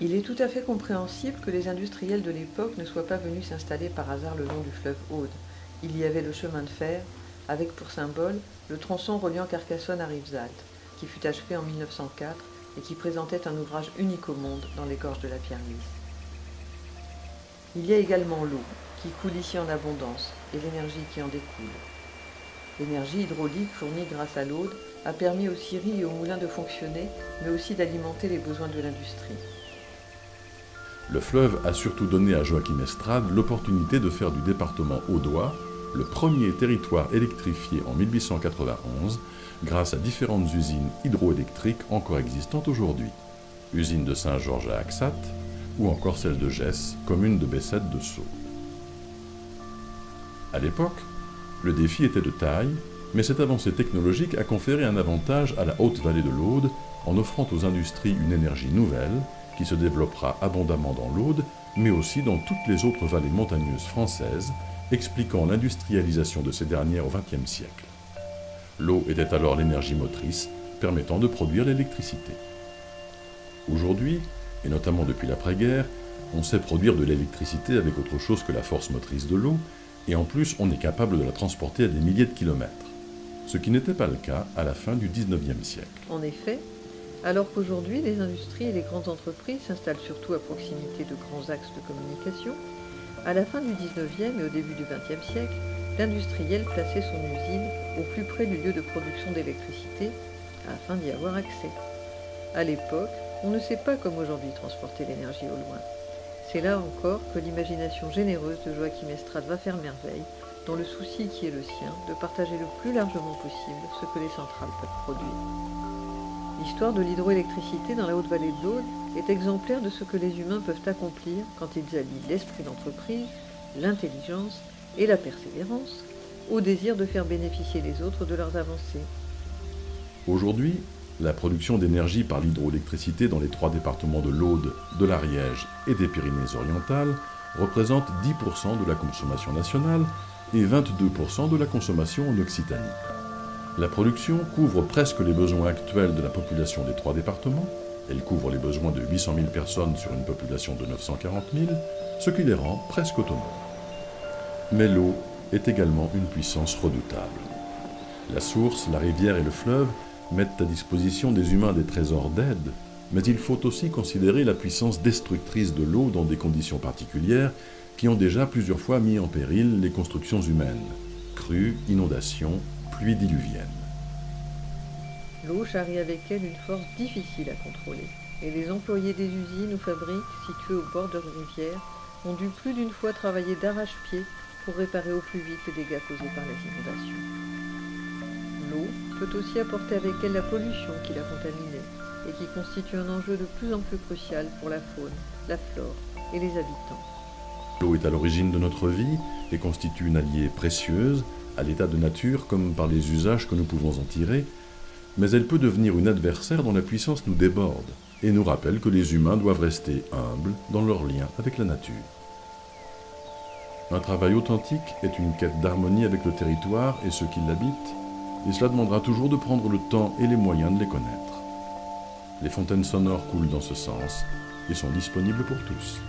Il est tout à fait compréhensible que les industriels de l'époque ne soient pas venus s'installer par hasard le long du fleuve Aude. Il y avait le chemin de fer, avec pour symbole le tronçon reliant Carcassonne à Rivesaltes, qui fut achevé en 1904 et qui présentait un ouvrage unique au monde dans les gorges de la pierre lisse. Il y a également l'eau, qui coule ici en abondance, et l'énergie qui en découle. L'énergie hydraulique fournie grâce à l'Aude a permis aux scieries et aux moulins de fonctionner, mais aussi d'alimenter les besoins de l'industrie. Le fleuve a surtout donné à Joachim Estrade l'opportunité de faire du département audois le premier territoire électrifié en 1891 grâce à différentes usines hydroélectriques encore existantes aujourd'hui. Usine de Saint-Georges à Axat ou encore celle de Gesse, commune de Bessèdes de Sceaux. À l'époque, le défi était de taille, mais cette avancée technologique a conféré un avantage à la haute vallée de l'Aude en offrant aux industries une énergie nouvelle qui se développera abondamment dans l'Aude, mais aussi dans toutes les autres vallées montagneuses françaises, expliquant l'industrialisation de ces dernières au XXe siècle. L'eau était alors l'énergie motrice permettant de produire l'électricité. Aujourd'hui, et notamment depuis l'après-guerre, on sait produire de l'électricité avec autre chose que la force motrice de l'eau, et en plus on est capable de la transporter à des milliers de kilomètres, ce qui n'était pas le cas à la fin du XIXe siècle. En effet, alors qu'aujourd'hui les industries et les grandes entreprises s'installent surtout à proximité de grands axes de communication, à la fin du XIXe et au début du XXe siècle, l'industriel plaçait son usine au plus près du lieu de production d'électricité afin d'y avoir accès. À l'époque, on ne sait pas comme aujourd'hui transporter l'énergie au loin. C'est là encore que l'imagination généreuse de Joachim Estrade va faire merveille, dans le souci qui est le sien de partager le plus largement possible ce que les centrales peuvent produire. L'histoire de l'hydroélectricité dans la haute vallée de l'Aude est exemplaire de ce que les humains peuvent accomplir quand ils allient l'esprit d'entreprise, l'intelligence et la persévérance au désir de faire bénéficier les autres de leurs avancées. Aujourd'hui, la production d'énergie par l'hydroélectricité dans les 3 départements de l'Aude, de l'Ariège et des Pyrénées-Orientales représente 10% de la consommation nationale et 22% de la consommation en Occitanie. La production couvre presque les besoins actuels de la population des 3 départements. Elle couvre les besoins de 800 000 personnes sur une population de 940 000, ce qui les rend presque autonomes. Mais l'eau est également une puissance redoutable. La source, la rivière et le fleuve mettent à disposition des humains des trésors d'aide, mais il faut aussi considérer la puissance destructrice de l'eau dans des conditions particulières qui ont déjà plusieurs fois mis en péril les constructions humaines. Crues, inondations, pluies diluviennes. L'eau charrie avec elle une force difficile à contrôler, et les employés des usines ou fabriques situées au bord de rivières ont dû plus d'une fois travailler d'arrache-pied pour réparer au plus vite les dégâts causés par les inondations. L'eau peut aussi apporter avec elle la pollution qui la contaminait et qui constitue un enjeu de plus en plus crucial pour la faune, la flore et les habitants. L'eau est à l'origine de notre vie et constitue une alliée précieuse à l'état de nature comme par les usages que nous pouvons en tirer, mais elle peut devenir une adversaire dont la puissance nous déborde et nous rappelle que les humains doivent rester humbles dans leur lien avec la nature. Un travail authentique est une quête d'harmonie avec le territoire et ceux qui l'habitent, et cela demandera toujours de prendre le temps et les moyens de les connaître. Les fontaines sonores coulent dans ce sens et sont disponibles pour tous.